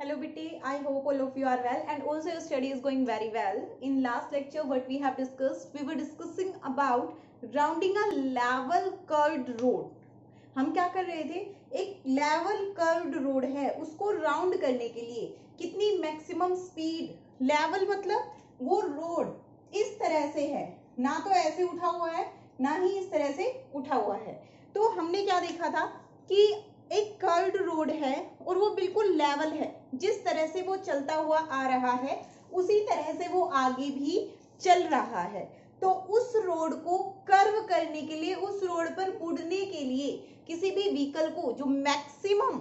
Hello Bitty, I hope all of you are well and also your study is going very well. In last lecture what we have discussed, we were discussing about rounding a level curved road. हम क्या कर रहे थे, एक level curved road है उसको round करने के लिए कितनी मैक्सिमम स्पीड, लेवल मतलब वो रोड इस तरह से है, ना तो ऐसे उठा हुआ है ना ही इस तरह से उठा हुआ है। तो हमने क्या देखा था कि एक कर्व्ड रोड है और वो बिल्कुल लेवल है, जिस तरह से वो चलता हुआ आ रहा है उसी तरह से वो आगे भी चल रहा है। तो उस रोड को कर्व करने के लिए, उस रोड पर मुड़ने के लिए किसी भी व्हीकल को जो मैक्सिमम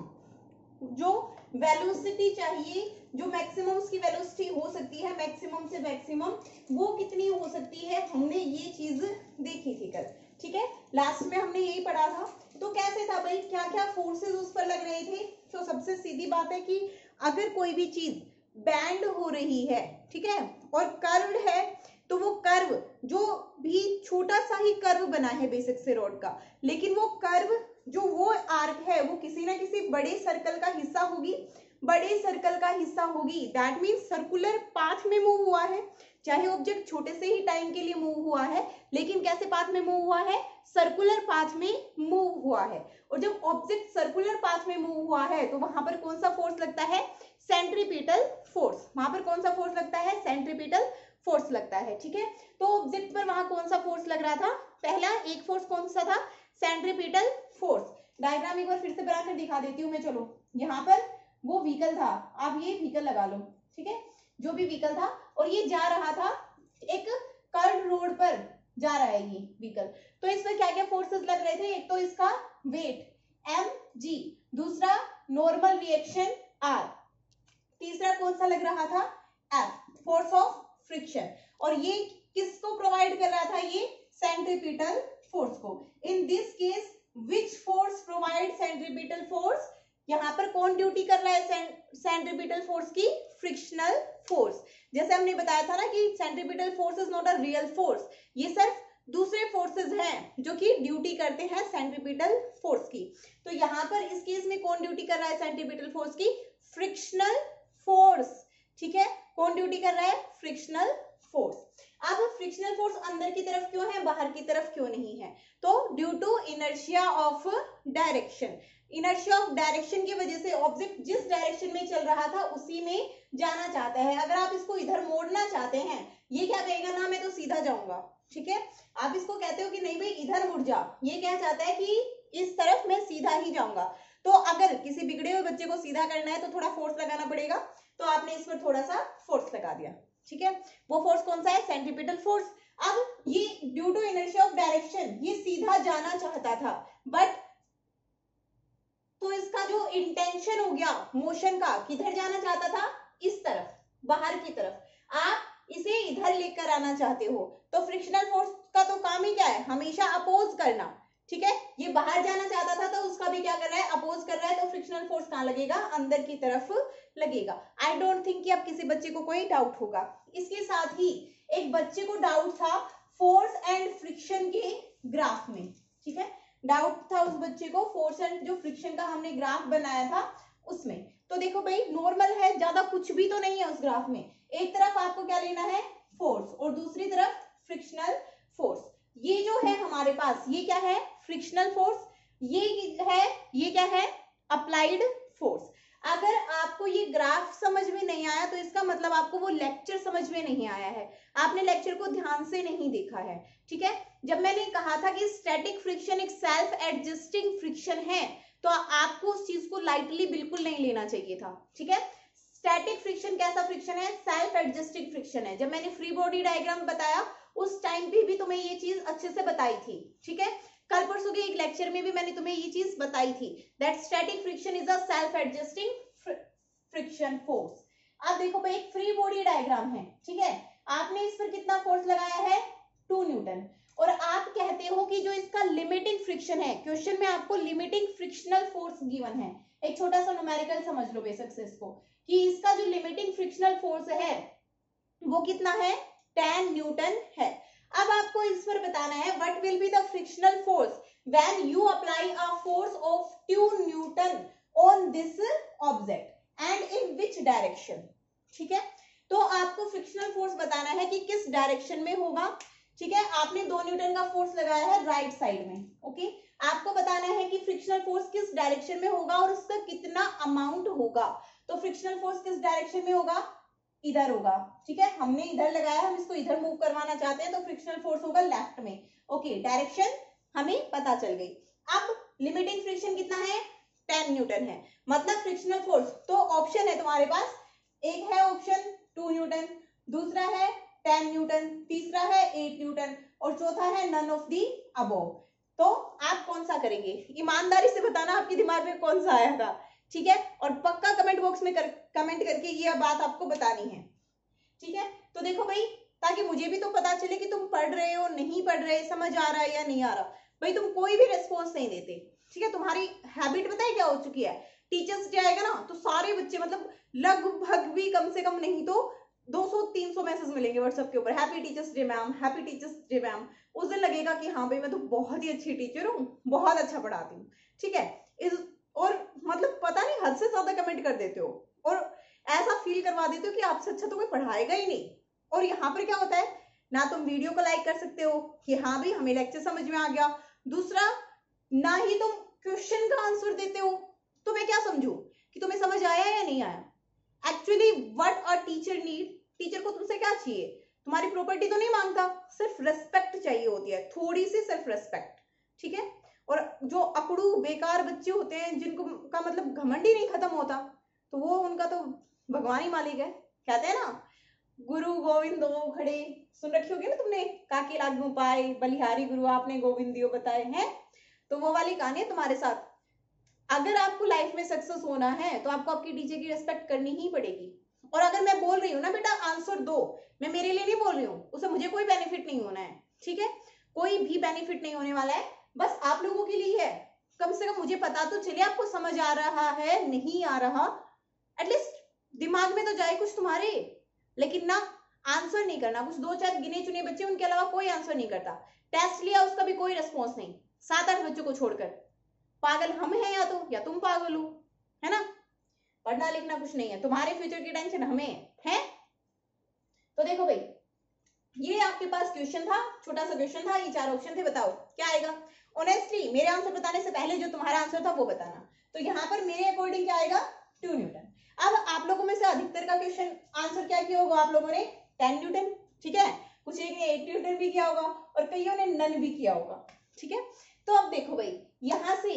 जो वेलोसिटी चाहिए, जो मैक्सिमम उसकी वेलोसिटी हो सकती है, मैक्सिमम से मैक्सिमम वो कितनी हो सकती है, हमने ये चीज देखी थी कल। ठीक है, लास्ट में हमने यही पढ़ा था। तो कैसे था भाई, क्या क्या फोर्सेस उस पर लग रहे थे। तो सबसे सीधी बात है कि अगर कोई भी चीज बैंड हो रही है, ठीक है, और कर्व्ड है, तो वो कर्व जो भी छोटा सा ही कर्व बना है बेसिक से रोड का, लेकिन वो कर्व जो वो आर्क है वो किसी ना किसी बड़े सर्कल का हिस्सा होगी, बड़े सर्कल का हिस्सा होगी। दैट मीन्स सर्कुलर पाथ में मूव हुआ है, चाहे ऑब्जेक्ट छोटे से ही टाइम के लिए मूव हुआ है, लेकिन कैसे पाथ में मूव हुआ है, सर्कुलर पाथ में मूव हुआ है। और जब ऑब्जेक्ट सर्कुलर पाथ में मूव हुआ है तो वहां पर कौन सा फोर्स लगता है, सेंट्रीपिटल फोर्स। वहां पर कौन सा फोर्स लगता है, सेंट्रीपिटल फोर्स लगता है। ठीक है, तो ऑब्जेक्ट पर वहां कौन सा फोर्स लग रहा था, पहला एक फोर्स कौन सा था, सेंट्रीपिटल फोर्स। डायग्राम एक बार फिर से बनाकर दिखा देती हूँ मैं। चलो, यहाँ पर वो व्हीकल था, आप ये व्हीकल लगा लो। ठीक है, जो भी व्हीकल था और ये जा रहा था एक कर्व रोड पर जा रहा है ये व्हीकल। तो इस पर क्या क्या फोर्सेस लग रहे थे, एक तो इसका वेट mg, दूसरा नॉर्मल रिएक्शन r, तीसरा कौन सा लग रहा था, F, फोर्स ऑफ फ्रिक्शन। और ये किसको प्रोवाइड कर रहा था, ये सेंट्रीपिटल फोर्स को। In this case which force provide centripetal force, यहाँ पर कौन ड्यूटी कर रहा है सेंट्रीपिटल फोर्स की, फ्रिक्शनल फोर्स। जैसे हमने बताया था ना कि centripetal force is not a real force, ये सिर्फ दूसरे फोर्सेस हैं जो कि ड्यूटी करते हैं सेंट्रीपिटल फोर्स की। तो यहाँ पर इस केस में कौन ड्यूटी कर रहा है सेंट्रीपिटल फोर्स की, फ्रिक्शनल फोर्स। ठीक है, कौन ड्यूटी कर रहा है, फ्रिक्शनल फोर्स। अब फ्रिक्शनल फोर्स अंदर की तरफ क्यों है, बाहर की तरफ क्यों नहीं है, तो due to inertia of direction. Inertia of direction की वजह से ऑब्जेक्ट जिस डायरेक्शन में चल रहा था उसी में जाना चाहता है। अगर आप इसको इधर मोड़ना चाहते हैं, ये क्या कहेगा ना, मैं तो सीधा जाऊंगा। ठीक है, आप इसको कहते हो कि नहीं भाई इधर मुड़ जा, ये क्या चाहता है कि इस तरफ मैं सीधा ही जाऊंगा। तो अगर किसी बिगड़े हुए बच्चे को सीधा करना है तो थोड़ा फोर्स लगाना पड़ेगा, तो आपने इस पर थोड़ा सा फोर्स लगा दिया। ठीक है, वो फोर्स कौन सा है, सेंट्रीपिटल फोर्स। अब ये due to inertia of direction ये सीधा जाना चाहता था, बट तो इसका जो इंटेंशन हो गया मोशन का, किधर जाना चाहता था, इस तरफ, बाहर की तरफ। आप इसे इधर लेकर आना चाहते हो, तो फ्रिक्शनल फोर्स का तो काम ही क्या है, हमेशा अपोज करना। ठीक है, ये बाहर जाना चाहता था तो उसका भी क्या कर रहा है, अपोज कर रहा है। तो फ्रिक्शनल फोर्स कहाँ लगेगा, अंदर की तरफ लगेगा। आई डोंट थिंक कि अब किसी बच्चे को कोई डाउट होगा। इसके साथ ही एक बच्चे को डाउट था फोर्स एंड फ्रिक्शन के ग्राफ में। ठीक है, डाउट था उस बच्चे को फोर्स एंड जो फ्रिक्शन का हमने ग्राफ बनाया था उसमें। तो देखो भाई, नॉर्मल है, ज्यादा कुछ भी तो नहीं है उस ग्राफ में। एक तरफ आपको क्या लेना है, फोर्स, और दूसरी तरफ फ्रिक्शनल फोर्स। ये जो है हमारे पास, ये क्या है, फ्रिक्शनल फोर्स, ये क्या है, अप्लाइड फोर्स। अगर आपको ये ग्राफ समझ में नहीं आया तो इसका मतलब आपको वो लेक्चर समझ में नहीं आया है, आपने लेक्चर को ध्यान से नहीं देखा है। ठीक है, जब मैंने कहा था कि स्टैटिक फ्रिक्शन एक सेल्फ एडजस्टिंग फ्रिक्शन है, तो आपको उस चीज को लाइटली बिल्कुल नहीं लेना चाहिए था। ठीक है, स्टैटिक फ्रिक्शन कैसा फ्रिक्शन है, सेल्फ एडजस्टिंग फ्रिक्शन है। जब मैंने फ्री बॉडी डायग्राम बताया उस टाइम पे भी तुम्हें ये चीज अच्छे से बताई थी। ठीक है, कल परसों के एक लेक्चर में भी मैंने तुम्हें ये चीज बताई थी, that static friction is a self adjusting friction force. अब देखो भाई, एक फ्री बॉडी डायग्राम है। ठीक है, आपने इस पर कितना फोर्स लगाया है, 2 न्यूटन, और आप कहते हो कि जो इसका लिमिटिंग फ्रिक्शन है, क्वेश्चन में आपको लिमिटिंग फ्रिक्शनल फोर्स गिवन है। एक छोटा सा न्यूमेरिकल समझ लो बेसिक से इसको, कि इसका जो लिमिटिंग फ्रिक्शनल फोर्स है वो कितना है, 10 न्यूटन है। अब आपको इस पर बताना है what will be the frictional force when you apply a force of 2 Newton on this object. And in which direction. ठीक है, तो आपको फ्रिक्शनल फोर्स बताना है कि किस डायरेक्शन में होगा। ठीक है, आपने 2 न्यूटन का फोर्स लगाया है राइट साइड में। ओके, आपको बताना है कि फ्रिक्शनल फोर्स किस डायरेक्शन में होगा और उसका कितना अमाउंट होगा। तो फ्रिक्शनल फोर्स किस डायरेक्शन में होगा, इधर होगा। ठीक है, हमने इधर लगाया, हम इसको इधर मूव करवाना चाहते हैं, तो फ्रिक्शनल फोर्स होगा लेफ्ट में। ओके, डायरेक्शन हमें पता चल गई। अब लिमिटिंग फ्रिक्शन कितना है, 10 न्यूटन है, मतलब फ्रिक्शनल फोर्स। तो ऑप्शन है तुम्हारे पास, एक है ऑप्शन 2 न्यूटन, दूसरा है 10 न्यूटन, तीसरा है 8 न्यूटन और चौथा है नन ऑफ दी अबोव। तो आप कौन सा करेंगे, ईमानदारी से बताना आपके दिमाग में कौन सा आया था। ठीक है, और पक्का कमेंट बॉक्स में कमेंट करके ये बात आपको बतानी है। ठीक है, तो देखो भाई, ताकि मुझे भी तो पता चले कि तुम पढ़ रहे हो नहीं पढ़ रहे, समझ आ रहा है या नहीं आ रहा। भाई तुम कोई भी रिस्पॉन्स नहीं देते। ठीक है, तुम्हारी हैबिट पता है क्या हो चुकी है, टीचर्स डे आएगा ना तो सारे बच्चे, मतलब लगभग भी कम से कम नहीं तो 200-300 मैसेज मिलेंगे व्हाट्सएप के ऊपर, happy teachers day ma'am, happy teachers day ma'am. उस दिन लगेगा कि हाँ भाई मैं तो बहुत ही अच्छी टीचर हूँ, बहुत अच्छा पढ़ाती हूँ। ठीक है, और मतलब पता नहीं हद से ज्यादा कमेंट कर देते हो और ऐसा फील करवा देते हो कि आपसे अच्छा तो कोई पढ़ाएगा ही नहीं। और यहाँ पर क्या होता है, ना तुम वीडियो को लाइक कर सकते हो कि हाँ भाई हमें लेक्चर समझ में आ गया, दूसरा ना ही तुम क्वेश्चन का आंसर देते हो, तो मैं क्या समझू कि तुम्हें समझ आया या नहीं आया। Actually what a teacher need, teacher को तुमसे क्या चाहिए, तुम्हारी प्रॉपर्टी तो नहीं मांगता, सिर्फ रेस्पेक्ट चाहिए होती है, थोड़ी सी सिर्फ रेस्पेक्ट। ठीक है, और जो अकड़ू बेकार बच्चे होते हैं जिनको का मतलब घमंड ही नहीं खत्म होता, तो वो उनका तो भगवान ही मालिक है। कहते हैं ना, गुरु गोविंद दो खड़े, सुन रखी होगी ना तुमने, काकी लागू पाए बलिहारी गुरु आपने गोविंद दियो बताए हैं, तो वो वाली कहानी है तुम्हारे साथ। अगर आपको लाइफ में सक्सेस होना है तो आपको आपकी टीचर की रिस्पेक्ट करनी ही पड़ेगी। और अगर मैं बोल रही हूँ ना बेटा आंसर दो, मैं मेरे लिए नहीं बोल रही हूँ, उससे मुझे कोई बेनिफिट नहीं होना है। ठीक है, कोई भी बेनिफिट नहीं होने वाला है, बस आप लोगों के लिए है। कम से कम मुझे पता तो चले आपको समझ आ रहा है नहीं आ रहा, एटलीस्ट दिमाग में तो जाए कुछ तुम्हारे। लेकिन ना आंसर नहीं करना, कुछ 2-4 गिने चुने बच्चे, उनके अलावा कोई आंसर नहीं करता। टेस्ट लिया उसका भी कोई रिस्पॉन्स नहीं, 7-8 बच्चों को छोड़कर। पागल हम हैं या तुम पागल हो, है ना। पढ़ना लिखना कुछ नहीं है, तुम्हारे फ्यूचर की टेंशन हमें है। तो देखो भाई, ये आपके पास क्वेश्चन था, छोटा सा क्वेश्चन था, ये 4 ऑप्शन थे, बताओ क्या आएगा। ऑनेस्टली मेरे आंसर बताने से पहले जो तुम्हारा आंसर था वो बताना। तो यहाँ पर मेरे अकॉर्डिंग क्या आएगा, 2 न्यूटन। अब आप लोगों में से अधिकतर का क्वेश्चन आंसर क्या किया होगा आप लोगों ने, 10 न्यूटन। ठीक है, कुछ एक ने 8 न्यूटन भी किया होगा और कईयों ने नन भी किया होगा। ठीक है, तो अब देखो भाई, यहां से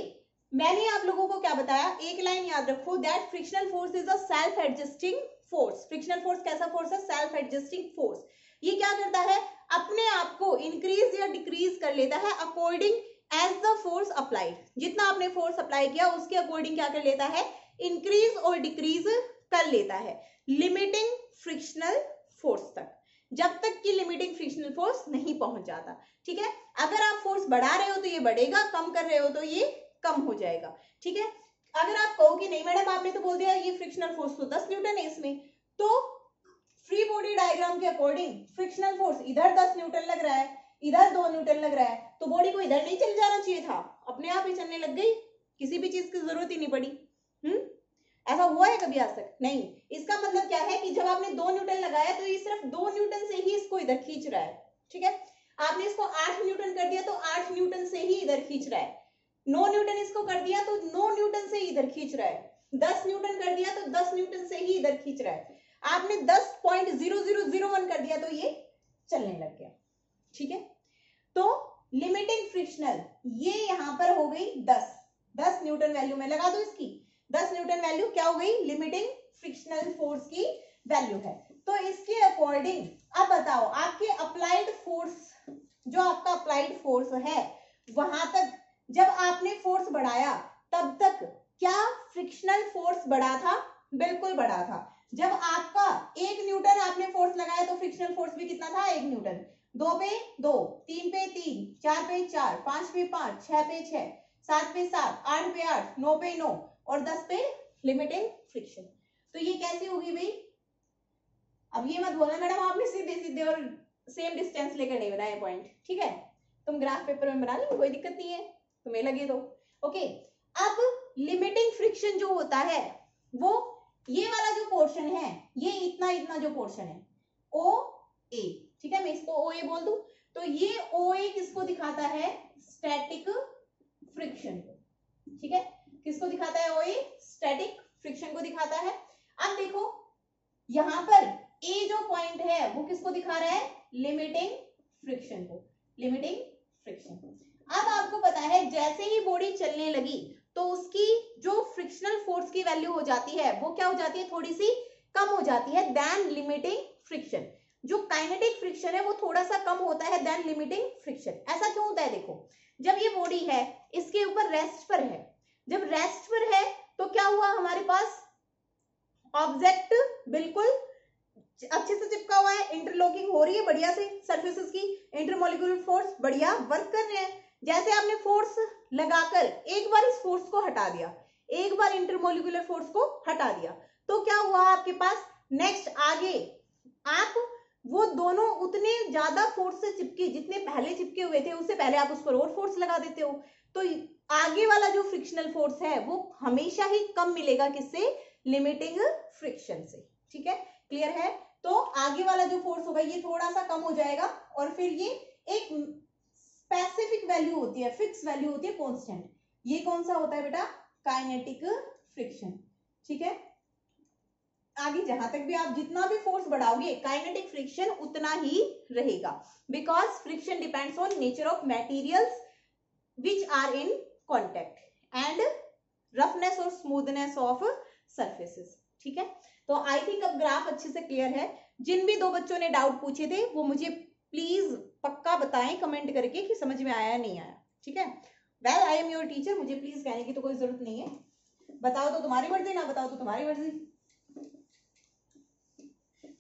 मैंने आप लोगों को क्या बताया, एक लाइन याद रखो, that frictional force is a self adjusting force. Frictional force कैसा फोर्स है, सेल्फ एडजस्टिंग फोर्स। ये क्या करता है, अपने आप को इंक्रीज या डिक्रीज कर लेता है according as the force applied. जितना आपने फोर्स अप्लाई किया उसके अकॉर्डिंग क्या कर लेता है, इंक्रीज और डिक्रीज कर लेता है, लिमिटिंग फ्रिक्शनल फोर्स तक, जब तक कि लिमिटिंग फ्रिक्शनल फोर्स नहीं पहुंच जाता। ठीक है, अगर आप फोर्स बढ़ा रहे हो तो ये बढ़ेगा, कम कर रहे हो तो ये कम हो जाएगा। ठीक है, अगर आप कहो कि नहीं मैडम आपने तो बोल दिया ये फ्रिक्शनल फोर्स तो 10 न्यूटन है इसमें, तो फ्री बॉडी डायग्राम के अकॉर्डिंग फ्रिक्शनल फोर्स इधर 10 न्यूटन लग रहा है, इधर 2 न्यूटन लग रहा है, तो बॉडी को इधर नहीं चल जाना चाहिए था, अपने आप ही चलने लग गई, किसी भी चीज की जरूरत ही नहीं पड़ी। ऐसा हुआ है कभी आज तक नहीं। इसका मतलब क्या है कि जब आपने 2 न्यूटन लगाया तो ये सिर्फ 2 न्यूटन से ही इसको इधर खींच रहा है। ठीक है, आपने इसको 8 न्यूटन कर दिया तो 8 न्यूटन से ही इधर खींच रहा है, 9 न्यूटन इसको कर दिया तो 9 न्यूटन से ही इधर खींच रहा है, 10 न्यूटन कर दिया तो 10 न्यूटन से ही इधर खींच रहा है, आपने 10.0001 कर दिया तो ये चलने लग गया। ठीक है, तो लिमिटिंग फ्रिक्शनल ये यहां पर हो गई 10 न्यूटन वैल्यू में लगा दो इसकी, 10 न्यूटन वैल्यू क्या हो गई, लिमिटिंग फ्रिक्शनल फोर्स की वैल्यू है। तो इसके अकॉर्डिंग अब बताओ आपके अप्लाइड फोर्स, जो आपका अप्लाइड फोर्स है वहां तक जब आपने फोर्स बढ़ाया तब तक क्या फ्रिक्शनल फोर्स बढ़ा था, बिल्कुल बढ़ा था। जब आपका 1 न्यूटन आपने फोर्स लगाया तो फ्रिक्शनल फोर्स भी कितना था, 1 न्यूटन। 2 पे 2, 3 पे 3, 4 पे 4, 5 पे 5, 6 पे 6, 7 पे 7, 8 पे 8, 9 पे 9 और 10 पे लिमिटिंग फ्रिक्शन। तो ये कैसी होगी भाई, अब ये मत बोलना मैडम आपने सीधे सीधे और सेम डिस्टेंस लेकर नहीं बनाए पॉइंट। ठीक है, तुम ग्राफ पेपर में बना लो, कोई दिक्कत नहीं है, तुम्हें लगे तो ओके। अब लिमिटिंग फ्रिक्शन जो होता है वो ये वाला जो पोर्शन है, ये इतना इतना जो पोर्शन है ओ ए, ठीक है, मैं इसको ओ ए बोल दूं, तो ये ओ ए किसको दिखाता है, स्टैटिक फ्रिक्शन को, ठीक है, किसको दिखाता है, ओ ए स्टैटिक फ्रिक्शन को दिखाता है। अब देखो यहां पर ए जो पॉइंट है वो किसको दिखा रहा है, लिमिटिंग फ्रिक्शन को, लिमिटिंग फ्रिक्शन। अब आपको पता है जैसे ही बॉडी चलने लगी तो उसकी जो फ्रिक्शनल फोर्स की वैल्यू हो जाती है वो क्या हो जाती है, थोड़ी सी कम हो जाती है देन लिमिटिंग फ्रिक्शन। जो काइनेटिक फ्रिक्शन है वो थोड़ा सा कम होता है देन लिमिटिंग फ्रिक्शन। ऐसा क्यों होता है, देखो जब ये बॉडी है इसके ऊपर रेस्ट पर है, जब रेस्ट पर है तो क्या हुआ, हमारे पास ऑब्जेक्ट बिल्कुल अच्छे से चिपका हुआ है, इंटरलॉकिंग हो रही है बढ़िया से, सरफेसेस की इंटरमोलिकुलर फोर्स बढ़िया वर्क कर रहे हैं। जैसे आपने फोर्स लगाकर एक बार इस फोर्स को हटा दिया, एक बार इंटरमोलिकुलर फोर्स को हटा दिया, तो क्या हुआ आपके पास, नेक्स्ट आगे आप वो दोनों उतने ज्यादा फोर्स से चिपके जितने पहले चिपके हुए थे, उससे पहले आप उस पर और फोर्स लगा देते हो, तो आगे वाला जो फ्रिक्शनल फोर्स है वो हमेशा ही कम मिलेगा, किससे, लिमिटिंग फ्रिक्शन से, ठीक है, क्लियर है। तो आगे वाला जो फोर्स होगा ये थोड़ा सा कम हो जाएगा और फिर ये एक स्पेसिफिक वैल्यू होती है, फिक्स वैल्यू होती है, कांस्टेंट। ये कौन सा होता है बेटा, काइनेटिक फ्रिक्शन, ठीक है। आगे जहां तक भी आप जितना भी फोर्स बढ़ाओगे काइनेटिक फ्रिक्शन उतना ही रहेगा, because friction depends on nature of materials which are in contact and roughness और स्मूथनेस ऑफ सरफेसेस, ठीक है। तो आई थिंक अब ग्राफ अच्छे से क्लियर है। जिन भी दो बच्चों ने डाउट पूछे थे वो मुझे प्लीज पक्का बताएं कमेंट करके कि समझ में आया या नहीं आया, ठीक है। Well I am your teacher, मुझे प्लीज कहने की तो कोई जरूरत नहीं है, बताओ तो तुम्हारी मर्जी, ना बताओ तो तुम्हारी मर्जी।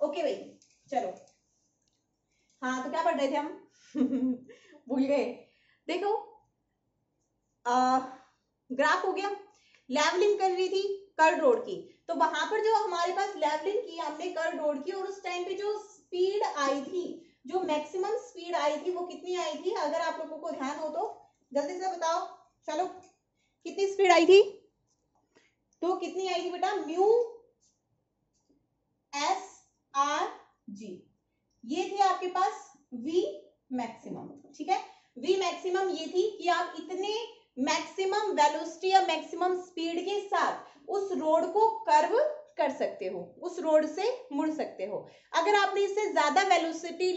ओके भाई चलो, हाँ तो क्या पढ़ रहे थे हम भूल गए। देखो ग्राफ हो गया, लेवलिंग कर रही थी कर्ड रोड की, तो वहां पर जो हमारे पास लेवलिंग की हमने कर्ड रोड की, और उस टाइम पे जो स्पीड आई थी, जो मैक्सिमम स्पीड आई थी वो कितनी आई थी, अगर आप लोगों को ध्यान हो तो जल्दी से बताओ, चलो कितनी स्पीड आई थी, तो कितनी आई थी बेटा, म्यू एस आर जी, ये थे आपके पास वी मैक्सिमम, ठीक है। वी मैक्सिमम ये थी कि आप इतने मैक्सिमम वेलोसिटी या मैक्सिमम स्पीड के साथ उस रोड को कर्व कर सकते हो, उस रोड से मुड़ सकते हो। अगर आपने इससे ज्यादा वेलोसिटी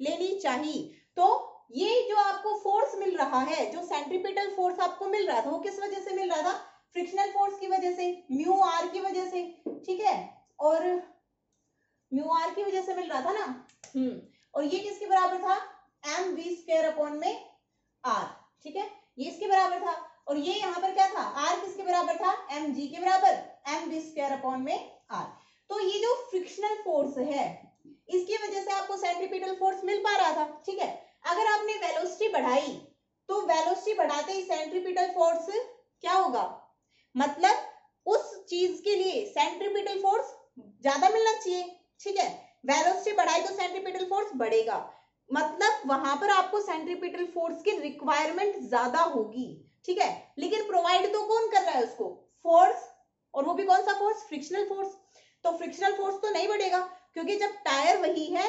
लेनी चाहिए तो ये जो आपको फोर्स मिल रहा है, जो सेंट्रीपिटल फोर्स आपको मिल रहा था, वो किस वजह से मिल रहा था, फ्रिक्शनल फोर्स की वजह से, म्यू आर की वजह से, ठीक है, और म्यू आर की वजह से मिल रहा था ना, और ये किसके बराबर था, एम वी स्क्वायर अपॉन में आर, ठीक है, ये इसके बराबर था, और ये यहाँ पर क्या था, आर किसके बराबर था, एम जी के बराबर, एम वी स्क्वायर अपॉन में आर। तो ये जो फ्रिक्शनल फोर्स है इसकी वजह से आपको सेंट्रीपिटल फोर्स मिल पा रहा था, ठीक है। अगर आपने वेलोसिटी बढ़ाई तो वेलोसिटी बढ़ाते ही सेंट्रीपिटल फोर्स क्या होगा, मतलब उस चीज के लिए सेंट्रीपिटल फोर्स ज्यादा मिलना चाहिए, ठीक है। वेलोसिटी बढ़ाई तो सेंट्रीपिटल फोर्स बढ़ेगा, मतलब वहां पर आपको सेंट्रीपिटल फोर्स की रिक्वायरमेंट ज्यादा होगी, ठीक है। लेकिन प्रोवाइड तो कौन कर रहा है उसको, फोर्स, और वो भी कौन सा फोर्स, फ्रिक्शनल फोर्स। तो फ्रिक्शनल फोर्स तो नहीं बढ़ेगा, क्योंकि जब टायर वही है,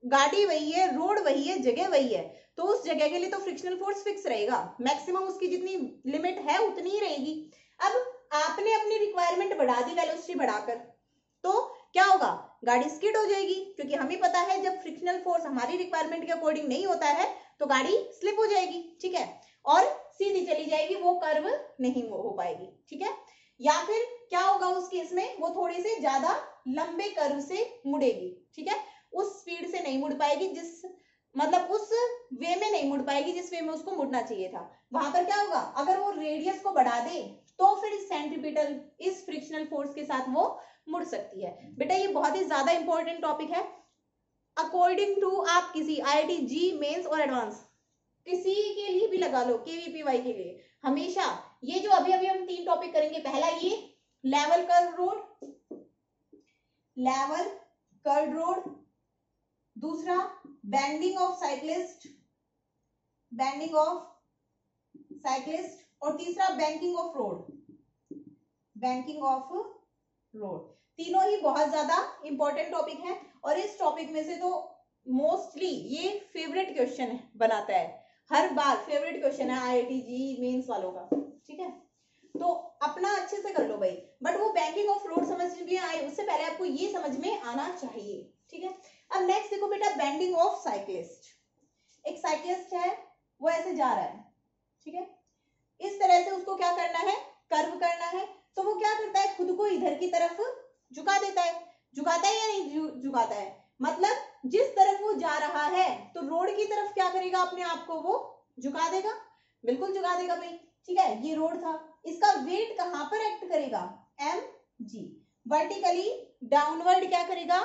गाड़ी वही है, रोड वही है, जगह वही है, तो उस जगह के लिए तो फ्रिक्शनल फोर्स फिक्स रहेगा, मैक्सिमम उसकी जितनी लिमिट है उतनी ही रहेगी। अब आपने अपनी रिक्वायरमेंट बढ़ा दी वेलोसिटी बढ़ाकर, तो क्या होगा, गाड़ी स्किड हो जाएगी, क्योंकि हमें पता है जब फ्रिक्शनल फोर्स हमारी रिक्वायरमेंट के अकॉर्डिंग नहीं होता है तो गाड़ी स्लिप हो जाएगी, ठीक है, और सीधी चली जाएगी, वो कर्व नहीं हो पाएगी, ठीक है। या फिर क्या होगा उस केस में, वो थोड़ी सी ज्यादा लंबे कर्व से मुड़ेगी, ठीक है, उस स्पीड से नहीं मुड़ पाएगी, जिस मतलब उस वे में नहीं मुड़ पाएगी जिस वे में उसको मुड़ना चाहिए था। वहां पर क्या होगा, अगर वो रेडियस को बढ़ा दे तो फिर इस सेंट्रीपिटल, इस फ्रिक्शनल फोर्स के साथ वो मुड़ सकती है। बेटा ये बहुत ही ज्यादा इंपॉर्टेंट टॉपिक है, अकॉर्डिंग टू आप किसी IIT जी मेंस और एडवांस किसी के लिए भी लगा लो, KVPY के लिए, हमेशा ये जो अभी अभी हम 3 टॉपिक करेंगे, पहला ये level curve road, level curve road, दूसरा bending of cyclist, bending of cyclist, और तीसरा banking of road, banking of road. तीनों ही बहुत ज्यादा इंपॉर्टेंट टॉपिक है और इस टॉपिक में से तो मोस्टली ये फेवरेट क्वेश्चन बनाता है, हर बार फेवरेट क्वेश्चन है IIT जी मेंस वालों का, ठीक है। तो अपना अच्छे से कर लो भाई, बट वो बैंकिंग ऑफ रोड समझ में आए उससे पहले आपको ये समझ में आना चाहिए, ठीक है। अब नेक्स्ट देखो बेटा, बेंडिंग ऑफ साइक्लिस्ट। एक साइक्लिस्ट है, वो ऐसे जा रहा है, ठीक है, इस तरह से उसको क्या करना है, कर्व करना है, तो वो क्या करता है, खुद को इधर की तरफ झुका देता है। झुकाता है या नहीं झुकाता है, मतलब जिस तरफ वो जा रहा है तो रोड की तरफ क्या करेगा, अपने आप को वो झुका देगा, बिल्कुल झुका देगा भाई, ठीक है। ये रोड था, इसका वेट कहां पर एक्ट करेगा, mg, वर्टिकली डाउनवर्ड क्या करेगा,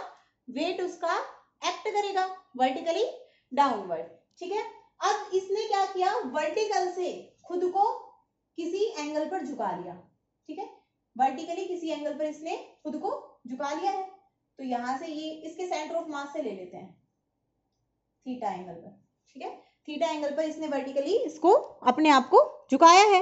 वेट उसका एक्ट करेगा वर्टिकली डाउनवर्ड, ठीक है। अब इसने क्या किया, वर्टिकल से खुद को किसी एंगल पर झुका लिया, ठीक है, वर्टिकली किसी एंगल पर इसने खुद को झुका लिया है। तो यहां से ये इसके सेंटर ऑफ मास से ले लेते हैं थीटा एंगल पर, ठीक है, थीटा एंगल पर इसने वर्टिकली इसको अपने आप को झुकाया है।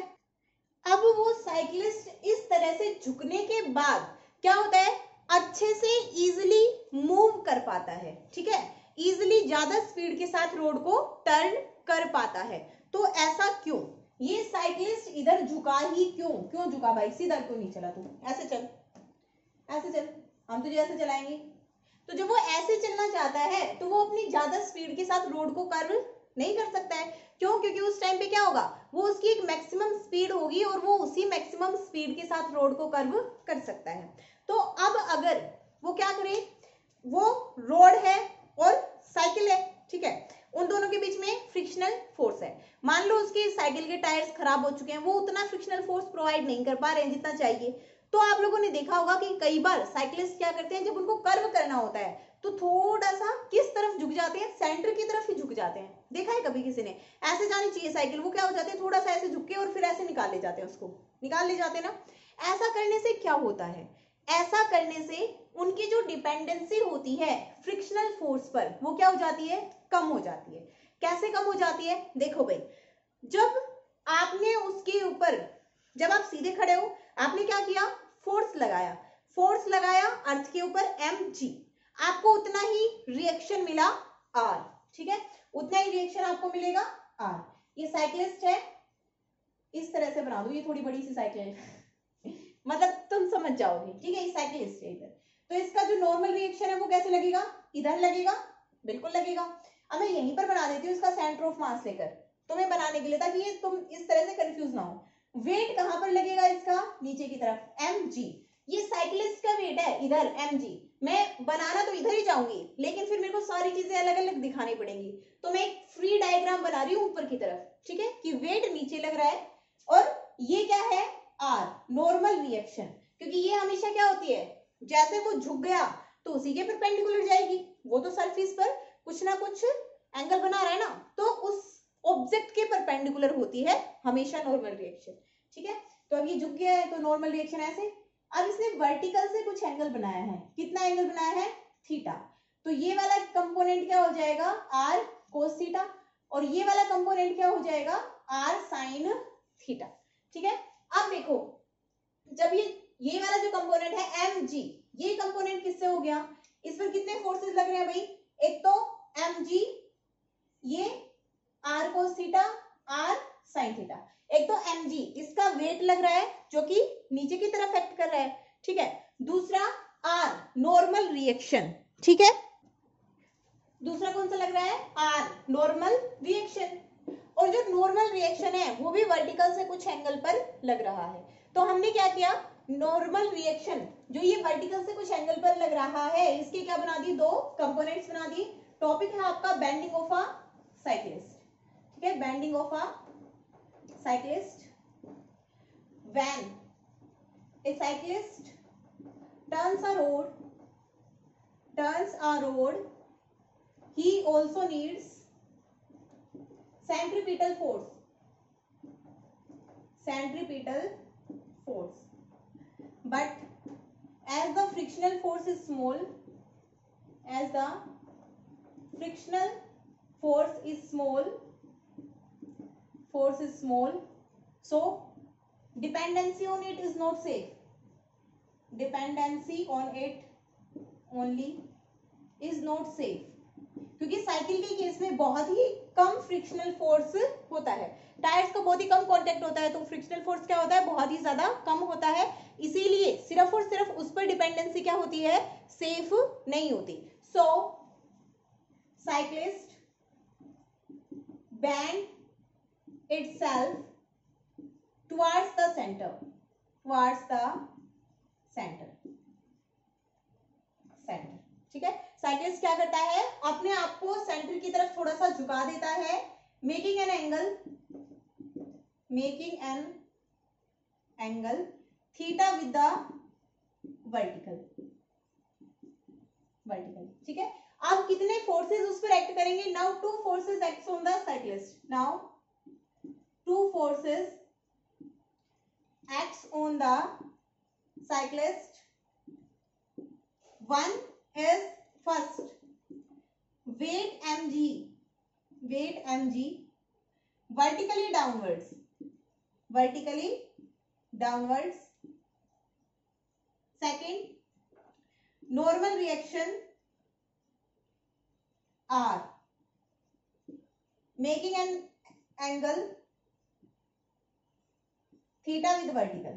अब वो साइक्लिस्ट इस तरह से झुकने के बाद क्या होता है, अच्छे से इजीली मूव कर पाता है, ठीक है, इजीली ज्यादा स्पीड के साथ रोड को टर्न कर पाता है। तो ऐसा क्यों, ये साइक्लिस्ट इधर झुका ही क्यों झुका भाई, सीधा क्यों नहीं चला, तू ऐसे चल, ऐसे चल, हम तुझे ऐसे चलाएंगे। तो जब वो ऐसे चलना चाहता है तो वो अपनी ज्यादा स्पीड के साथ रोड को कर्व नहीं कर सकता है, क्यों, क्योंकि उस टाइम पे क्या होगा, वो उसकी एक मैक्सिमम स्पीड होगी और वो उसी मैक्सिमम स्पीड के साथ रोड को कर्व कर सकता है। तो अब अगर वो क्या करे, वो रोड है और साइकिल है, ठीक है, उन दोनों के बीच में फ्रिक्शनल फोर्स है। मान लो उसकी साइकिल के टायर्स खराब हो चुके हैं, वो उतना फ्रिक्शनल फोर्स प्रोवाइड नहीं कर पा रहे हैं जितना चाहिए। तो आप लोगों ने देखा होगा कि कई बार साइक्लिस्ट क्या करते हैं, जब उनको कर्व करना होता है तो थोड़ा सा किस तरफ झुक जाते हैं, सेंटर की तरफ ही झुक जाते हैं। देखा है कभी किसी ने, ऐसे जानी चाहिए साइकिल, वो क्या हो जाते हैं, थोड़ा सा ऐसे झुक के और फिर ऐसे निकाल ले जाते हैं, उसको निकाल ले जाते हैं ना। ऐसा करने से क्या होता है, ऐसा करने से उनकी जो डिपेंडेंसी होती है फ्रिक्शनल फोर्स पर, वो क्या हो जाती है, कम हो जाती है। कैसे कम हो जाती है, देखो भाई, जब आपने उसके ऊपर, जब आप सीधे खड़े हो, आपने क्या किया, फोर्स लगाया अर्थ के ऊपर mg, आपको उतना ही रिएक्शन मिला r, ठीक है, उतना ही रिएक्शन आपको मिलेगा r। ये साइक्लिस्ट है, इस तरह से बना दो, ये थोड़ी बड़ी सी साइकिल है मतलब तुम समझ जाओगे, ठीक है, ये साइक्लिस्ट है इधर। तो इसका जो नॉर्मल रिएक्शन है वो कैसे लगेगा, इधर लगेगा, बिल्कुल लगेगा। अब मैं यहीं पर बना देती हूँ इसका सेंटर ऑफ मास लेकर, तुम्हें बनाने के लिए, ताकि ये तुम इस तरह से कंफ्यूज ना हो। वेट कहां पर लगेगा इसका, नीचे की तरफ mg, ये साइक्लिस्ट का वेट है इधर mg। मैं बनाना तो इधर ही जाऊंगी, लेकिन फिर मेरे को सारी चीजें अलग अलग दिखानी पड़ेंगी, तो मैं एक फ्री डायग्राम बना रही हूँ ऊपर की तरफ, ठीक है, कि वेट नीचे लग रहा है और ये क्या है, r, नॉर्मल रिएक्शन, क्योंकि ये हमेशा क्या होती है, जैसे वो झुक गया तो उसी के परपेंडिकुलर जाएगी, वो तो सरफेस पर कुछ ना कुछ एंगल बना रहा है ना, तो उस ऑब्जेक्ट के परपेंडिकुलर होती है हमेशा नॉर्मल रिएक्शन, ठीक है। तो अब ये झुक गया है तो नॉर्मल रिएक्शन ऐसे। अब इसने वर्टिकल से कुछ एंगल बनाया है, कितना एंगल बनाया है, थीटा, तो ये वाला कंपोनेंट क्या हो जाएगा, r cos थीटा, और ये वाला कंपोनेंट क्या हो जाएगा, r sin थीटा, ठीक है। अब देखो, जब ये वाला जो कंपोनेंट है mg, ये कंपोनेंट किससे हो गया, इस पर कितने फोर्सेस लग रहे हैं भाई, एक तो mg, ये r cos theta, r sin theta, एक तो mg, इसका वेट लग रहा है जो कि नीचे की तरफ एक्ट कर रहा है, ठीक है। दूसरा r, नॉर्मल रिएक्शन, ठीक है, दूसरा कौन सा लग रहा है, r, नॉर्मल रिएक्शन, और जो नॉर्मल रिएक्शन है वो भी वर्टिकल से कुछ एंगल पर लग रहा है। तो हमने क्या किया, नॉर्मल रिएक्शन जो ये वर्टिकल से कुछ एंगल पर लग रहा है, इसके क्या बना दी, दो कंपोनेंट्स बना दी। टॉपिक है आपका बेंडिंग ऑफ अ साइक्लिस्ट, ठीक है, bending of a cyclist. When A cyclist turns a road, he also needs centripetal force, but as the frictional force is small, so dependency on it is not safe, dependency on it only is not safe, क्योंकि cycle के case में बहुत ही कम frictional force होता है, tyres का बहुत ही कम contact होता है, तो फ्रिक्शनल फोर्स क्या होता है, बहुत ही ज्यादा कम होता है, इसीलिए सिर्फ और सिर्फ उस पर डिपेंडेंसी क्या होती है, सेफ नहीं होती। So cyclist bend itself towards the center, ठीक है। साइक्लिस्ट क्या करता है, अपने आप को सेंटर की तरफ थोड़ा सा झुका देता है, making an angle theta with the vertical, ठीक है। अब कितने फोर्सेस उस पर एक्ट करेंगे, now two forces acts on the cyclist, now two forces acts on the cyclist. One is first weight mg vertically downwards. Second normal reaction r, making an angle theta with vertical.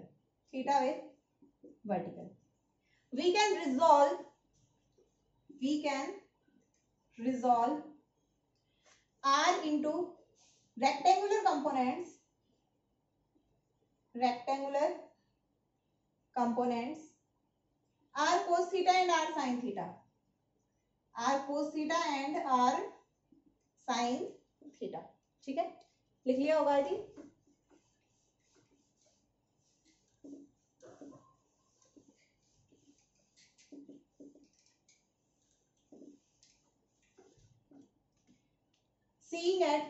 We can resolve r into rectangular components r cos theta and r sin theta, ठीक है, लिख लिया होगा जी। Seeing at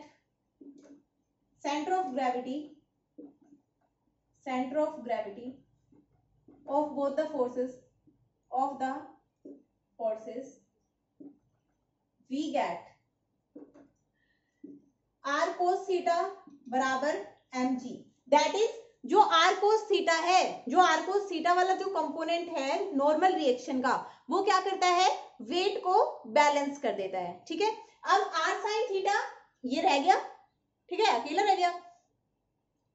center of gravity of both the forces, we get r cos theta बराबर mg, that is जो r cos theta है, जो r cos theta वाला जो कंपोनेंट है नॉर्मल रिएक्शन का, वो क्या करता है, वेट को बैलेंस कर देता है, ठीक है। अब r sin थीटा ये रह गया, ठीक है, अकेला रह गया।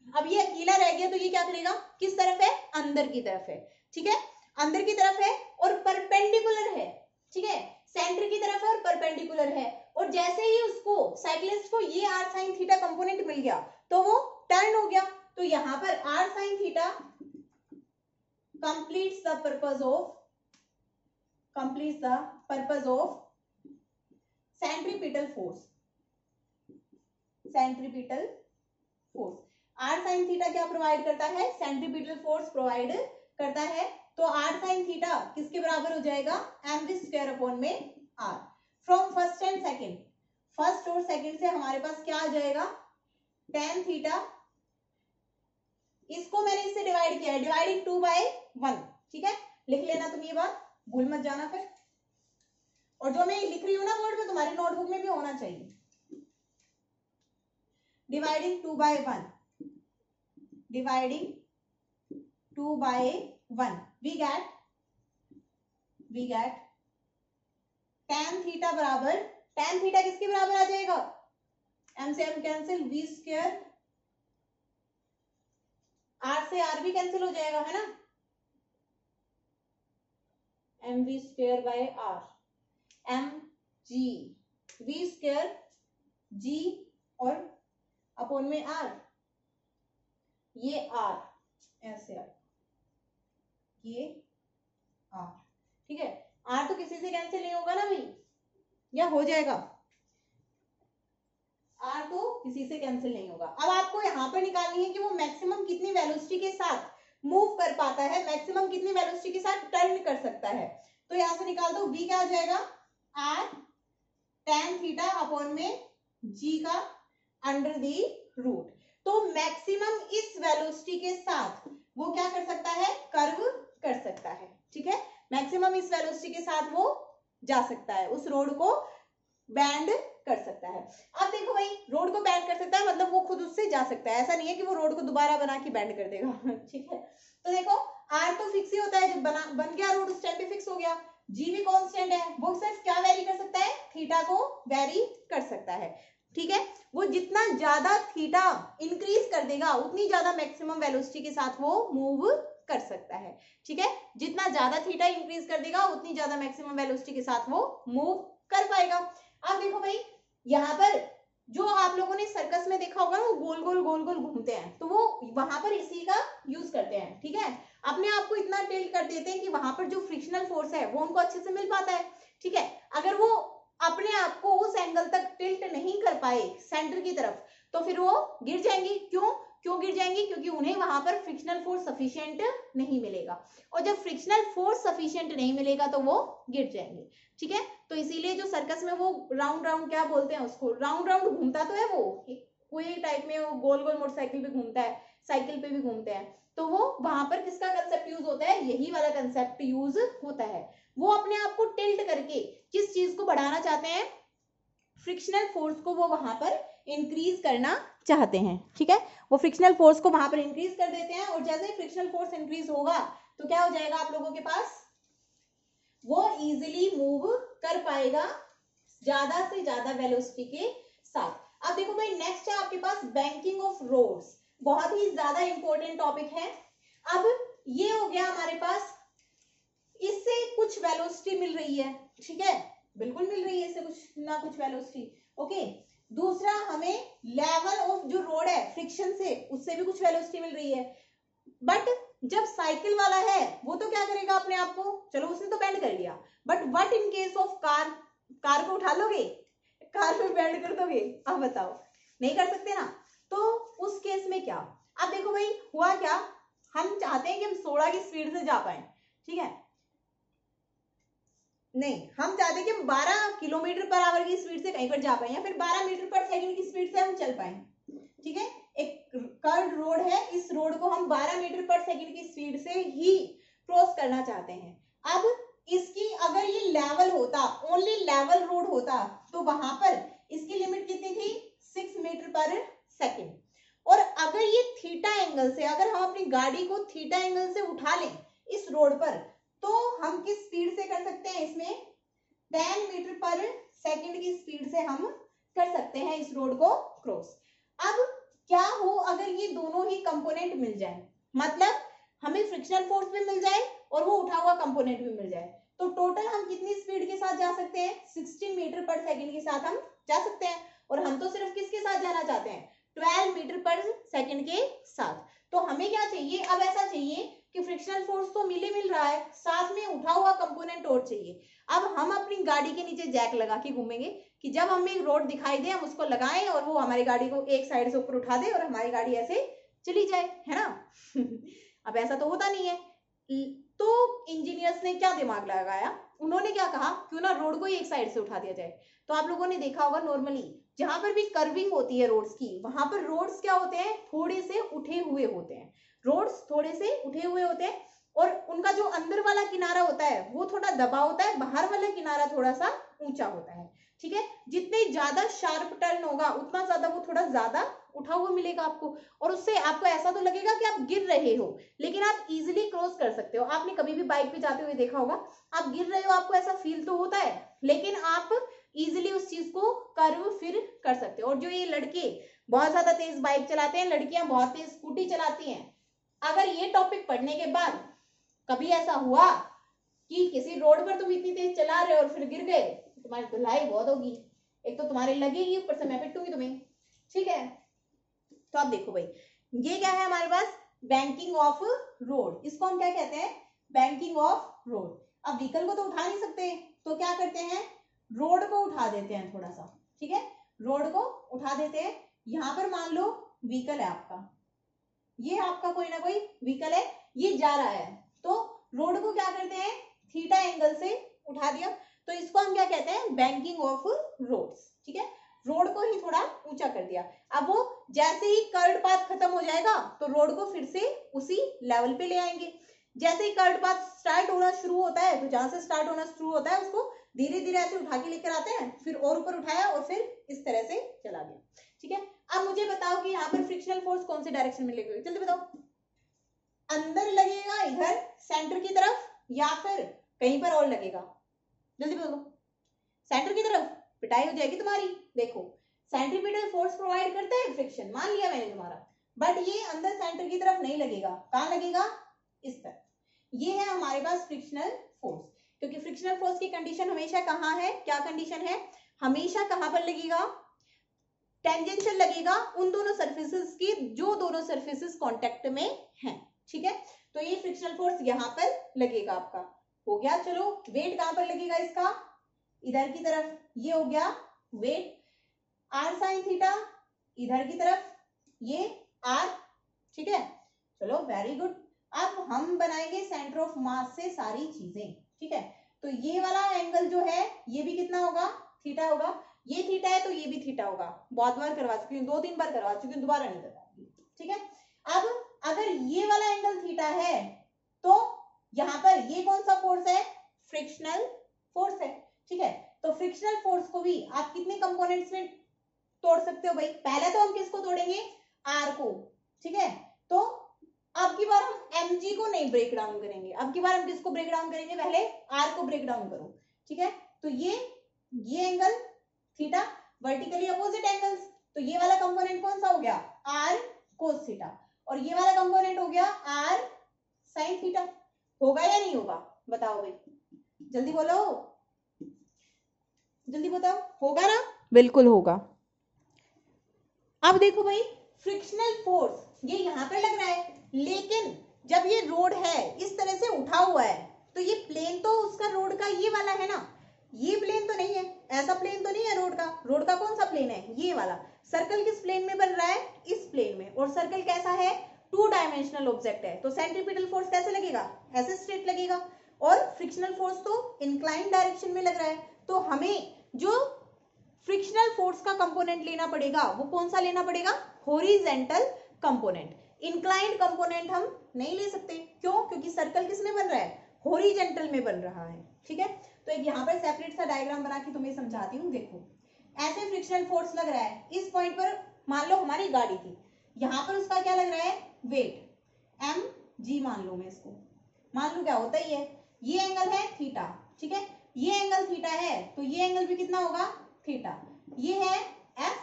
अब ये अकेला रह गया तो ये क्या करेगा, किस तरफ है, अंदर की तरफ है, ठीक है, अंदर की तरफ है और परपेंडिकुलर है, ठीक है, सेंटर की तरफ है और परपेंडिकुलर है, और जैसे ही उसको साइक्लिस्ट को ये r sin थीटा कंपोनेंट मिल गया तो वो टर्न हो गया, तो यहां पर r sin theta completes the purpose of centripetal force। r sin theta क्या प्रोवाइड करता है, सेंट्रीपिटल फोर्स प्रोवाइड करता है, तो r sin थीटा किसके बराबर हो जाएगा, mv स्क्वायर अपॉन में r। From first and second, first और सेकंड से हमारे पास क्या आ जाएगा, tan थीटा, इसको मैंने इससे डिवाइड किया है, डिवाइडिंग 2/1, ठीक है, लिख लेना तुम ये बात, भूल मत जाना फिर, और जो मैं लिख रही हूँ ना बोर्ड पे तुम्हारी नोटबुक में भी होना चाहिए, dividing 2/1, we get tan theta बराबर, tan थीटा किसके बराबर आ जाएगा, m से m cancel, v square, r से r भी कैंसिल हो जाएगा, है ना, mv square by r, mg, v square g और अपॉन में r, ये r ऐसे r, ये r, ठीक है, r तो किसी से कैंसिल नहीं होगा ना भाई, या हो जाएगा, r तो किसी से कैंसिल नहीं होगा। अब आपको यहाँ पर निकालनी है कि वो मैक्सिमम कितनी वेलोसिटी के साथ मूव कर पाता है, मैक्सिमम कितनी वेलोसिटी के साथ टर्न कर सकता है, तो यहां से निकाल दो, v क्या आ जाएगा, r tan थीटा अपॉन में g का अंडर दी रूट, तो मैक्सिमम इस वेलोसिटी के साथ वो क्या कर सकता है, कर्व कर सकता है, ठीक है, मैक्सिमम इस वेलोसिटी के साथ वो जा सकता है, उस रोड को बैंड कर सकता है। अब देखो भाई, रोड को बैंड कर सकता है मतलब वो खुद उससे जा सकता है, ऐसा नहीं है कि वो रोड को दोबारा बना के बैंड कर देगा, ठीक है। तो देखो आर तो फिक्स ही होता है, जब बन गया रोड उस टाइम पे फिक्स हो गया। जी भी कांस्टेंट है, वो सिर्फ क्या वेरी कर सकता है, थीटा को वेरी कर सकता है। ठीक है, वो जितना ज्यादा थीटा इंक्रीज कर देगा उतनी ज्यादा मैक्सिमम वेलोसिटी के साथ वो मूव कर सकता है। ठीक है, जितना ज्यादा थीटा इंक्रीज कर देगा उतनी ज्यादा मैक्सिमम वेलोसिटी के साथ वो मूव कर पाएगा। अब देखो भाई, यहाँ पर जो आप लोगों ने सर्कस में देखा होगा ना, वो गोल गोल गोल गोल घूमते हैं, तो वो वहां पर इसी का यूज करते हैं। ठीक है, अपने आप को इतना टिल्ट कर देते हैं कि वहां पर जो फ्रिक्शनल फोर्स है वो उनको अच्छे से मिल पाता है। ठीक है, अगर वो अपने आप को उस एंगल तक टिल्ट नहीं कर पाए सेंटर की तरफ, तो फिर वो गिर जाएंगी। क्यों गिर जाएंगी? क्योंकि उन्हें वहां पर फ्रिक्शनल फोर्स सफिशिएंट नहीं मिलेगा, और जब फ्रिक्शनल फोर्स सफिशिएंट नहीं मिलेगा तो वो गिर जाएंगे। ठीक है, तो इसीलिए जो सर्कस में वो राउंड राउंड, क्या बोलते हैं उसको, राउंड राउंड घूमता तो है वो, कोई टाइप में वो गोल गोल मोटरसाइकिल पे घूमता है, साइकिल पे भी घूमते हैं, तो वो वहां पर किसका कंसेप्ट यूज होता है, यही वाला कंसेप्ट यूज होता है। वो अपने आप को टिल्ट करके किस चीज को बढ़ाना चाहते हैं, फ्रिक्शनल फोर्स को वो वहां पर इंक्रीज करना चाहते हैं। ठीक है, वो फ्रिक्शनल फोर्स को वहां पर इंक्रीज कर देते हैं, और जैसे ही फ्रिक्शनल फोर्स इंक्रीज होगा तो क्या हो जाएगा आप लोगों के पास, वो इजीली मूव कर पाएगा ज्यादा से ज्यादा वेलोसिटी के साथ। अब देखो भाई, नेक्स्ट है आपके पास बैंकिंग ऑफ रोड्स, बहुत ही ज्यादा इंपॉर्टेंट टॉपिक है। अब ये हो गया हमारे पास, इससे कुछ वेलोसिटी मिल रही है। ठीक है, बिल्कुल मिल रही है इससे कुछ ना कुछ वेलोसिटी। ओके, दूसरा हमें लेवल ऑफ जो रोड है फ्रिक्शन से, उससे भी कुछ वेलोसिटी मिल रही है। बट जब साइकिल वाला है वो तो क्या करेगा अपने आप को, चलो उसने तो बेंड कर लिया, but what in case of car, car को उठा लोगे, कार में बेंड कर दोगे? अब बताओ, नहीं कर सकते ना, तो उस केस में क्या। अब देखो भाई, हुआ क्या, हम चाहते हैं कि हम 16 की स्पीड से जा पाए। ठीक है, नहीं, हम चाहते हैं कि हम 12 किलोमीटर पर आवर की स्पीड से कहीं पर जा पाए, या फिर 12 मीटर पर सेकंड की स्पीड से हम चल पाए। ठीक है, एक कर्व रोड है, इस रोड को हम 12 मीटर पर सेकंड की स्पीड से ही क्रॉस करना चाहते हैं। अब इसकी अगर ये लेवल होता, ओनली लेवल रोड होता, तो वहां पर इसकी लिमिट कितनी थी, 6 मीटर पर सेकंड। और अगर ये थीटा एंगल से, अगर हम अपनी गाड़ी को थीटा एंगल से उठा लें इस रोड पर, तो हम किस स्पीड से कर सकते हैं, इसमें 10 मीटर पर सेकंड की स्पीड से हम कर सकते हैं इस रोड को क्रॉस। अब क्या हो अगर ये दोनों ही कंपोनेंट मिल जाए, मतलब हमें फ्रिक्शनल फोर्स भी मिल जाए और वो उठा हुआ कंपोनेंट भी मिल जाए, तो टोटल हम कितनी स्पीड के साथ जा सकते हैं, 16 मीटर पर सेकंड के साथ हम जा सकते हैं। और हम तो सिर्फ किसके साथ जाना चाहते हैं, 12 मीटर पर सेकंड के साथ। तो हमें क्या चाहिए, अब ऐसा चाहिए कि फ्रिक्शनल फोर्स तो मिल रहा है, साथ में उठा हुआ कंपोनेंट और चाहिए। अब हम अपनी गाड़ी के नीचे जैक लगा के घूमेंगे कि जब हमें एक रोड दिखाई दे हम उसको लगाएं और वो हमारी गाड़ी को एक साइड से ऊपर उठा दे और हमारी गाड़ी ऐसे चली जाए, है ना। अब ऐसा तो होता नहीं है, तो इंजीनियर्स ने क्या दिमाग लगाया, उन्होंने क्या कहा, क्यों ना रोड को एक साइड से उठा दिया जाए। तो आप लोगों ने देखा होगा नॉर्मली जहां पर भी कर्विंग होती है रोड्स की, वहां पर रोड्स क्या होते हैं, थोड़े से उठे हुए होते हैं, रोड्स थोड़े से उठे हुए होते हैं, और उनका जो अंदर वाला किनारा होता है वो थोड़ा दबा होता है, बाहर वाला किनारा थोड़ा सा ऊंचा होता है। ठीक है, जितने ज्यादा शार्प टर्न होगा उतना ज्यादा वो थोड़ा ज्यादा उठा हुआ मिलेगा आपको, और उससे आपको ऐसा तो लगेगा कि आप गिर रहे हो, लेकिन आप इजीली क्रॉस कर सकते हो। आपने कभी भी बाइक पे जाते हुए देखा होगा, आप गिर रहे हो, आपको ऐसा फील तो होता है, लेकिन आप इजीली उस चीज को कर्व फिर कर सकते हो। और जो ये लड़के बहुत ज्यादा तेज बाइक चलाते हैं, लड़कियां बहुत तेज स्कूटी चलाती हैं, अगर ये टॉपिक पढ़ने के बाद कभी ऐसा हुआ कि किसी रोड पर तुम इतनी तेज चला रहे हो और फिर गिर गए, तुम्हारी धुलाई बहुत होगी, एक तो तुम्हारे लगेगी, ऊपर से मैं पिटूंगी तुम्हें। ठीक है, तो आप देखो भाई, ये क्या है हमारे पास, बैंकिंग ऑफ रोड, इसको हम क्या कहते हैं, बैंकिंग ऑफ रोड। अब व्हीकल को तो उठा नहीं सकते, तो क्या करते हैं, रोड को उठा देते हैं थोड़ा सा। ठीक है, रोड को उठा देते हैं। यहां पर मान लो व्हीकल है आपका, ये आपका कोई ना कोई व्हीकल है, ये जा रहा है, तो रोड को क्या करते हैं, थीटा एंगल से उठा दिया, तो इसको हम क्या कहते हैं, बैंकिंग ऑफ रोड्स। ठीक है, रोड को ही थोड़ा ऊंचा कर दिया। अब वो जैसे ही कर्ड पाथ खत्म हो जाएगा तो रोड को फिर से उसी लेवल पे ले आएंगे। जैसे ही कर्ड पाथ स्टार्ट होना शुरू होता है, तो जहां से स्टार्ट होना शुरू होता है उसको धीरे धीरे ऐसे उठा के लेकर आते हैं, फिर और ऊपर उठाया और फिर इस तरह से चला गया। ठीक है, अब मुझे बताओ कि यहाँ पर फ्रिक्शनल फोर्स कौन से डायरेक्शन में लेकर, जल्दी बताओ। अंदर लगेगा इधर सेंटर की तरफ या फिर कहीं पर और लगेगा? जल्दी बोलो। सेंटर की तरफ, पिटाई हो जाएगी तुम्हारी। देखो सेंट्रीपिटल फोर्स प्रोवाइड करता है फ्रिक्शन, मान लिया मैंने तुम्हारा, बट ये अंदर सेंटर की तरफ नहीं लगेगा। कहां लगेगा? इस तरफ। ये है हमारे पास फ्रिक्शनल फोर्स, क्योंकि फ्रिक्शनल फोर्स की कंडीशन हमेशा कहां है, क्या कंडीशन है, हमेशा कहां पर लगेगा, टेंजेंशियल लगेगा उन दोनों सर्फेसिस की जो दोनों सर्फेसिस कांटेक्ट में हैं। ठीक है, तो ये फ्रिक्शनल फोर्स यहां पर लगेगा आपका। हो गया। चलो वेट कहां पर लगेगा इसका? इधर की तरफ। ये हो गया वेट आर साइन थीटा, इधर की तरफ ये आर। ठीक है, चलो वेरी गुड। अब हम बनाएंगे सेंटर ऑफ मास से सारी चीजें। ठीक है, तो ये वाला एंगल जो है ये भी कितना होगा? थीटा होगा। ये थीटा है तो ये भी थीटा होगा। बहुत बार करवा चुकी हूँ, 2-3 बार करवा चुकी हूँ, दोबारा नहीं करवाऊंगी। ठीक है, अब अगर ये वाला एंगल थीटा है तो यहां पर ये कौन सा फोर्स है? फ्रिक्शनल फोर्स है। ठीक है, तो फ्रिक्शनल फोर्स को भी आप कितने कंपोनेंट्स में तोड़ सकते हो भाई? पहले तो हम किसको तोड़ेंगे? आर को। ठीक है, तो अब की बार हम mg को नहीं ब्रेक डाउन करेंगे, अब की बार हम किसको ब्रेक डाउन करेंगे? पहले आर को ब्रेक डाउन करो। ठीक है, तो ये angle theta, vertically opposite angles, तो ये वाला कंपोनेंट कौन सा हो गया? आर कोस थीटा, और ये वाला कंपोनेंट हो गया आर साइन थीटा। होगा या नहीं होगा? बताओ भाई, जल्दी बोलो, जल्दी बताओ। होगा ना? बिल्कुल होगा। अब देखो भाई, फ्रिक्शनल फोर्स ये यहां पर लग रहा है, लेकिन जब ये रोड है इस तरह से उठा हुआ है तो ये प्लेन तो उसका रोड का ये वाला है ना, ये प्लेन तो नहीं है, ऐसा प्लेन तो नहीं है रोड का। रोड का कौन सा प्लेन है? ये वाला। सर्कल किस प्लेन में बन रहा है? इस प्लेन में। और सर्कल कैसा है? 2 डायमेंशनल ऑब्जेक्ट है, तो सेंट्रीपिटल फोर्स कैसे लगेगा? ऐसे स्ट्रेट लगेगा। और फ्रिक्शनल फोर्स तो इंक्लाइन डायरेक्शन में लग रहा है, तो हमें जो फ्रिक्शनल फोर्स का कंपोनेंट लेना पड़ेगा वो कौन सा लेना पड़ेगा? Horizontal component. इंक्लाइंड कंपोनेंट हम नहीं ले सकते। क्यों? क्योंकि सर्कल किस में बन रहा है? हॉरिजॉन्टल में बन रहा है। ठीक है, तो एक यहाँ पर सेपरेट सा डायग्राम बना के तुम्हें समझाती हूँ। देखो ऐसे फ्रिक्शनल फोर्स लग रहा है इस पॉइंट पर, मान लो हमारी गाड़ी थी, यहाँ पर उसका क्या लग रहा है? वेट एम जी मान लो, मैं इसको मान लो क्या होता ही है, ये एंगल है थीटा। ठीक है, ये एंगल थीटा है तो ये एंगल भी कितना होगा? थीटा। ये है एफ,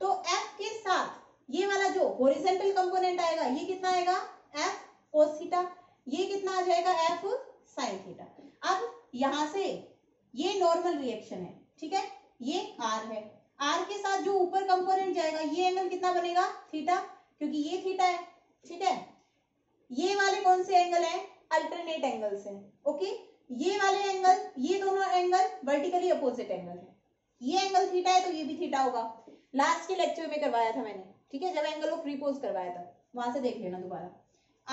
तो एफ के साथ ये वाला जो हॉरिजॉन्टल कंपोनेंट आएगा ये कितना आएगा? F cos theta. ये कितना आ जाएगा? F sine theta. अब यहां से ये नॉर्मल रिएक्शन है। ठीक है, ये आर है, आर के साथ जो ऊपर कंपोनेंट जाएगा ये एंगल कितना बनेगा? थीटा, क्योंकि ये थीटा है। ठीक है, ये वाले कौन से एंगल हैं? अल्टरनेट एंगल्स हैं। ओके, ये वाले एंगल, ये दोनों एंगल वर्टिकली अपोजिट एंगल है। ये एंगल थीटा है तो ये भी थीटा होगा। लास्ट के लेक्चर में करवाया था मैंने। ठीक है, जब एंगल ऑफ रिपोज करवाया था, वहां से देख लेना दोबारा।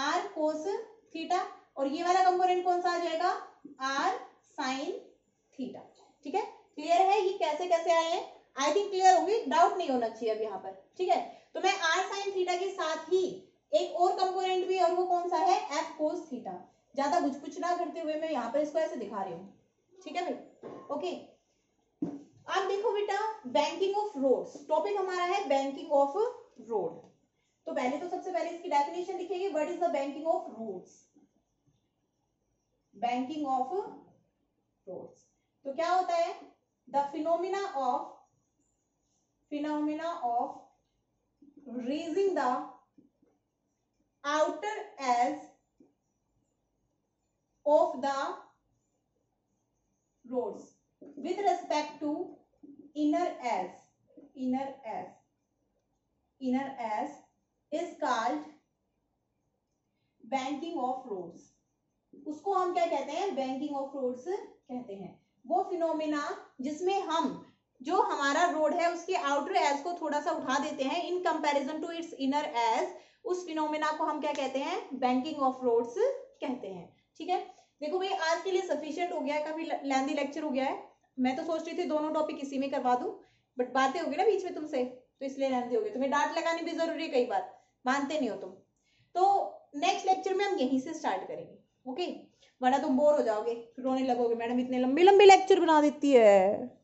आर कोस थीटा, और ये वाला कंपोनेंट कौन सा आ जाएगा? R sine theta. ठीक है, क्लियर है ये कैसे कैसे आए हैं? आई थिंक क्लियर होगी, डाउट नहीं होना चाहिए अब यहाँ पर। ठीक है, तो मैं आर साइन थीटा के साथ ही एक और कंपोनेंट भी, और वो कौन सा है? F cos theta. ज्यादा कुछ ना करते हुए मैं यहाँ पर इसको ऐसे दिखा रही हूँ। ठीक है भाई, ओके। अब देखो बेटा, बैंकिंग ऑफ रोड्स टॉपिक हमारा है, बैंकिंग ऑफ रोड। तो पहले तो सबसे पहले इसकी डेफिनेशन लिखेंगे, what is the banking of roads? Banking of roads तो क्या होता है? The phenomena of raising the outer edge of the roads with respect to inner edge is called banking of roads। उसको हम क्या कहते हैं? बैंकिंग ऑफ रोड्स कहते हैं। वो फिनोमिना जिसमें हम जो हमारा रोड है उसके आउटर एज को थोड़ा सा उठा देते हैं in comparison to its inner edge, उस फिनोमिना को हम क्या कहते हैं? बैंकिंग ऑफ रोड्स कहते हैं। ठीक है, देखो भाई आज के लिए सफिशिएंट हो गया है, काफी लेंथी लेक्चर हो गया है। मैं तो सोच रही थी दोनों टॉपिक इसी में करवा दूं, बट बातें हो गई ना बीच में तुमसे, तो इसलिए लेंथी हो गई। तुम्हें डांट लगानी भी जरूरी है, कई बार मानते नहीं हो तुम। तो नेक्स्ट लेक्चर में हम यहीं से स्टार्ट करेंगे, ओके? वरना तुम बोर हो जाओगे, फिर रोने लगोगे, मैडम इतने लंबे लंबे लेक्चर बना देती है।